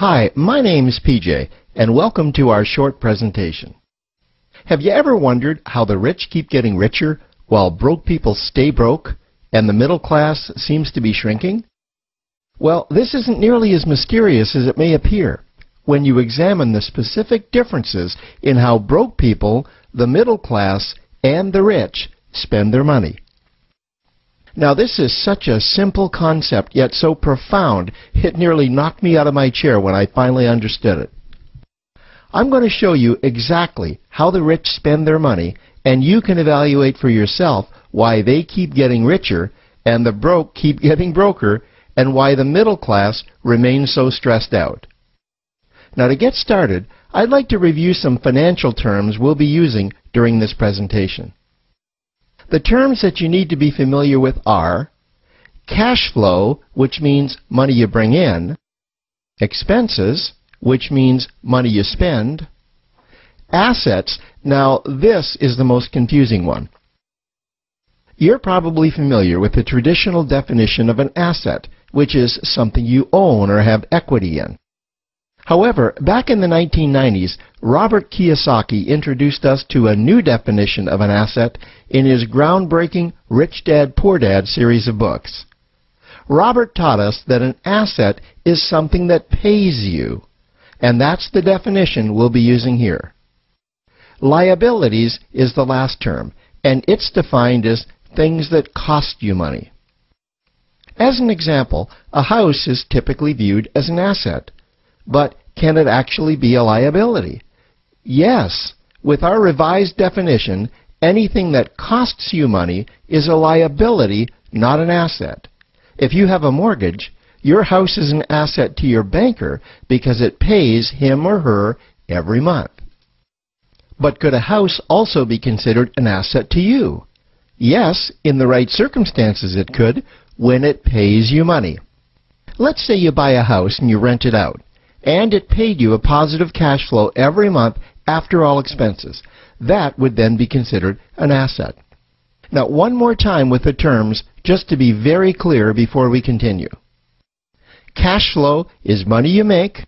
Hi, my name is PJ, and welcome to our short presentation. Have you ever wondered how the rich keep getting richer while broke people stay broke and the middle class seems to be shrinking? Well, this isn't nearly as mysterious as it may appear when you examine the specific differences in how broke people, the middle class, and the rich spend their money. Now, this is such a simple concept, yet so profound, it nearly knocked me out of my chair when I finally understood it. I'm going to show you exactly how the rich spend their money, and you can evaluate for yourself why they keep getting richer and the broke keep getting broker, and why the middle class remains so stressed out. Now, to get started, I'd like to review some financial terms we'll be using during this presentation. The terms that you need to be familiar with are cash flow, which means money you bring in, expenses, which means money you spend, assets. Now, this is the most confusing one. You're probably familiar with the traditional definition of an asset, which is something you own or have equity in. However, back in the 1990s, Robert Kiyosaki introduced us to a new definition of an asset in his groundbreaking Rich Dad, Poor Dad series of books. Robert taught us that an asset is something that pays you, and that's the definition we'll be using here. Liabilities is the last term, and it's defined as things that cost you money. As an example, a house is typically viewed as an asset. But can it actually be a liability? Yes. With our revised definition, anything that costs you money is a liability, not an asset. If you have a mortgage, your house is an asset to your banker because it pays him or her every month. But could a house also be considered an asset to you? Yes, in the right circumstances it could, when it pays you money. Let's say you buy a house and you rent it out, and it paid you a positive cash flow every month after all expenses. That would then be considered an asset. Now, one more time with the terms, just to be very clear before we continue. Cash flow is money you make.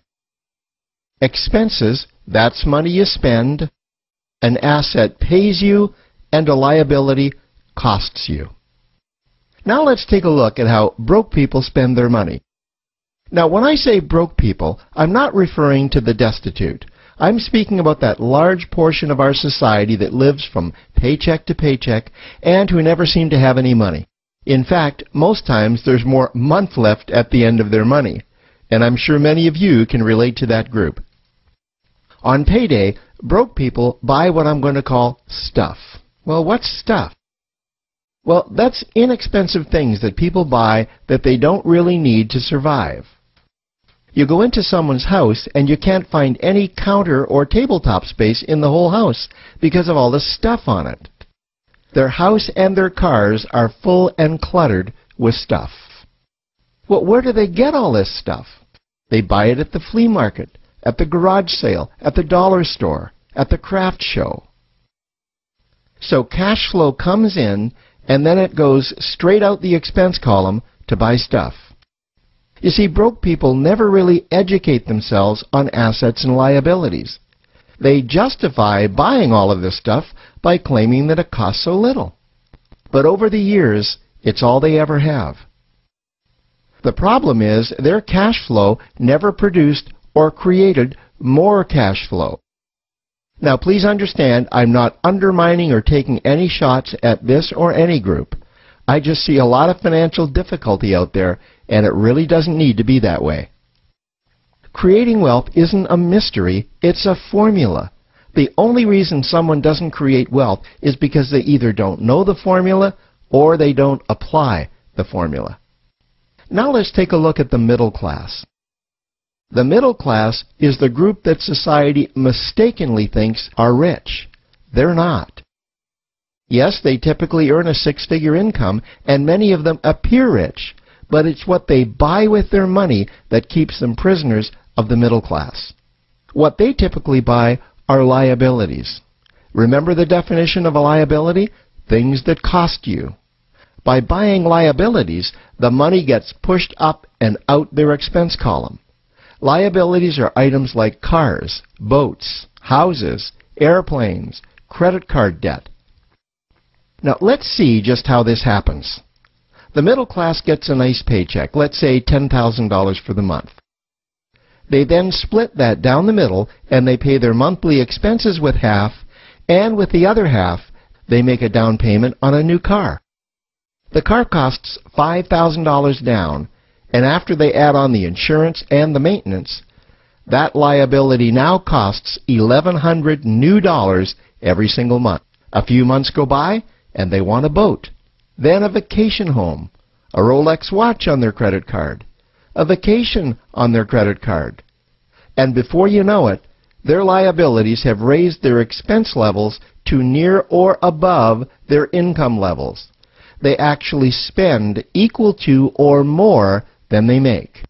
Expenses, that's money you spend. An asset pays you, and a liability costs you. Now let's take a look at how broke people spend their money. Now, when I say broke people, I'm not referring to the destitute. I'm speaking about that large portion of our society that lives from paycheck to paycheck and who never seem to have any money. In fact, most times there's more month left at the end of their money, and I'm sure many of you can relate to that group. On payday, broke people buy what I'm going to call stuff. Well, what's stuff? Well, that's inexpensive things that people buy that they don't really need to survive. You go into someone's house and you can't find any counter or tabletop space in the whole house because of all the stuff on it. Their house and their cars are full and cluttered with stuff. Well, where do they get all this stuff? They buy it at the flea market, at the garage sale, at the dollar store, at the craft show. So cash flow comes in, and then it goes straight out the expense column to buy stuff. You see, broke people never really educate themselves on assets and liabilities. They justify buying all of this stuff by claiming that it costs so little. But over the years, it's all they ever have. The problem is their cash flow never produced or created more cash flow. Now, please understand, I'm not undermining or taking any shots at this or any group. I just see a lot of financial difficulty out there, and it really doesn't need to be that way. Creating wealth isn't a mystery, it's a formula. The only reason someone doesn't create wealth is because they either don't know the formula or they don't apply the formula. Now let's take a look at the middle class. The middle class is the group that society mistakenly thinks are rich. They're not. Yes, they typically earn a six-figure income, and many of them appear rich, but it's what they buy with their money that keeps them prisoners of the middle class. What they typically buy are liabilities. Remember the definition of a liability? Things that cost you. By buying liabilities, the money gets pushed up and out their expense column. Liabilities are items like cars, boats, houses, airplanes, credit card debt. Now let's see just how this happens. The middle class gets a nice paycheck, let's say $10,000 for the month. They then split that down the middle and they pay their monthly expenses with half, and with the other half, they make a down payment on a new car. The car costs $5,000 down, and after they add on the insurance and the maintenance, that liability now costs $1,100 new dollars every single month. A few months go by, and they want a boat, then a vacation home, a Rolex watch on their credit card, a vacation on their credit card. And before you know it, their liabilities have raised their expense levels to near or above their income levels. They actually spend equal to or more than they make.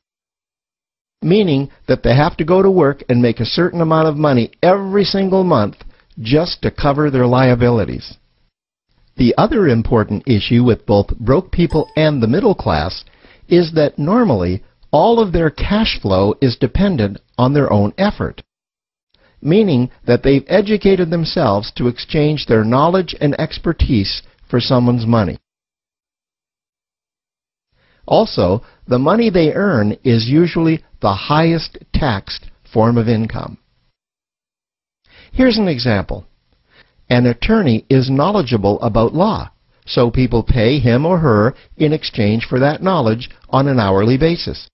Meaning that they have to go to work and make a certain amount of money every single month just to cover their liabilities. The other important issue with both broke people and the middle class is that normally all of their cash flow is dependent on their own effort, meaning that they've educated themselves to exchange their knowledge and expertise for someone's money. Also, the money they earn is usually the highest taxed form of income. Here's an example. An attorney is knowledgeable about law, so people pay him or her in exchange for that knowledge on an hourly basis.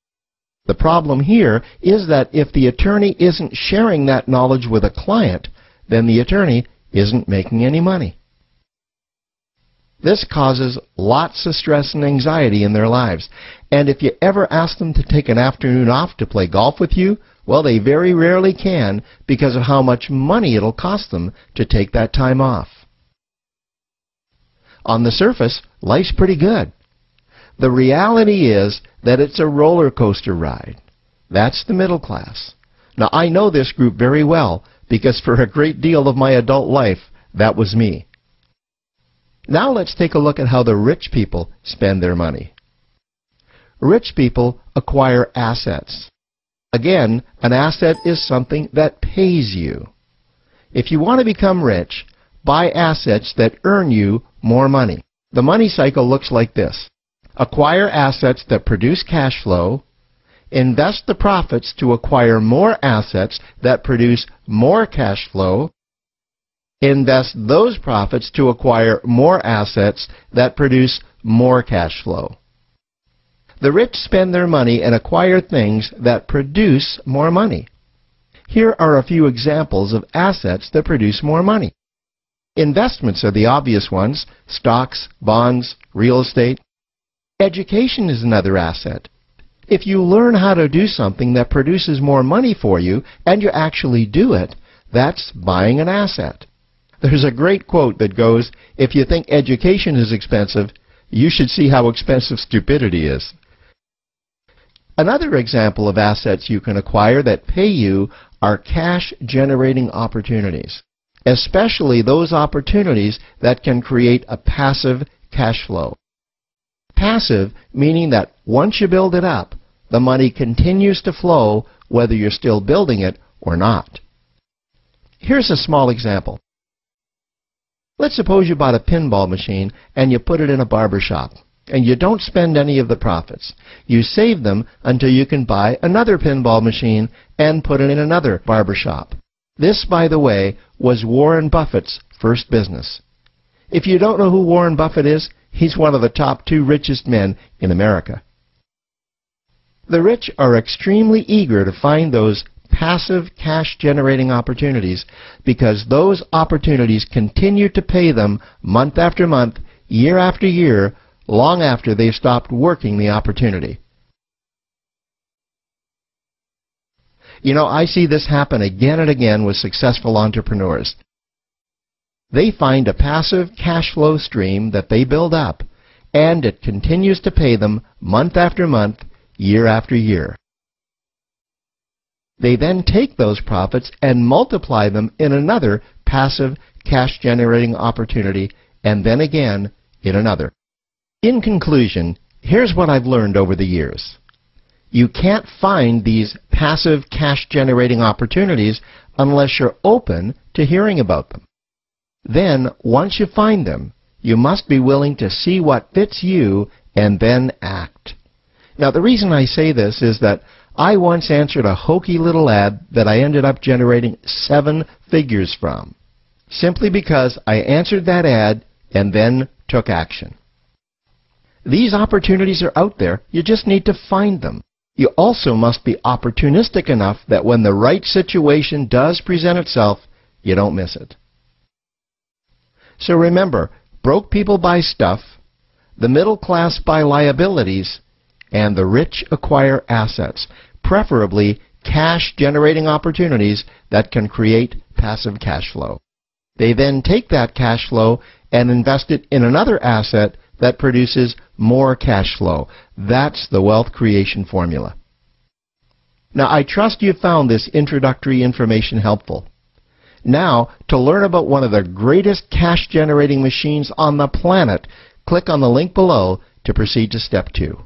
The problem here is that if the attorney isn't sharing that knowledge with a client, then the attorney isn't making any money. This causes lots of stress and anxiety in their lives. And if you ever ask them to take an afternoon off to play golf with you, well, they very rarely can because of how much money it'll cost them to take that time off. On the surface, life's pretty good. The reality is that it's a roller coaster ride. That's the middle class. Now, I know this group very well because for a great deal of my adult life, that was me. Now let's take a look at how the rich people spend their money. Rich people acquire assets. Again, an asset is something that pays you. If you want to become rich, buy assets that earn you more money. The money cycle looks like this. Acquire assets that produce cash flow, invest the profits to acquire more assets that produce more cash flow, invest those profits to acquire more assets that produce more cash flow. The rich spend their money and acquire things that produce more money. Here are a few examples of assets that produce more money. Investments are the obvious ones: stocks, bonds, real estate. Education is another asset. If you learn how to do something that produces more money for you and you actually do it, that's buying an asset. There's a great quote that goes, "If you think education is expensive, you should see how expensive stupidity is." Another example of assets you can acquire that pay you are cash-generating opportunities, especially those opportunities that can create a passive cash flow. Passive meaning that once you build it up, the money continues to flow whether you're still building it or not. Here's a small example. Let's suppose you bought a pinball machine and you put it in a barber shop, and you don't spend any of the profits. You save them until you can buy another pinball machine and put it in another barber shop. This, by the way, was Warren Buffett's first business. If you don't know who Warren Buffett is, he's one of the top 2 richest men in America. The rich are extremely eager to find those passive cash-generating opportunities because those opportunities continue to pay them month after month, year after year, long after they've stopped working the opportunity. You know, I see this happen again and again with successful entrepreneurs. They find a passive cash flow stream that they build up, and it continues to pay them month after month, year after year. They then take those profits and multiply them in another passive cash-generating opportunity, and then again in another. In conclusion, here's what I've learned over the years. You can't find these passive cash-generating opportunities unless you're open to hearing about them. Then, once you find them, you must be willing to see what fits you and then act. Now, the reason I say this is that I once answered a hokey little ad that I ended up generating 7 figures from, simply because I answered that ad and then took action. These opportunities are out there. You just need to find them. You also must be opportunistic enough that when the right situation does present itself, you don't miss it. So remember, broke people buy stuff, the middle class buy liabilities, and the rich acquire assets, preferably cash-generating opportunities that can create passive cash flow. They then take that cash flow and invest it in another asset that produces more cash flow. That's the wealth creation formula. Now, I trust you found this introductory information helpful. Now, to learn about one of the greatest cash-generating machines on the planet, click on the link below to proceed to step 2.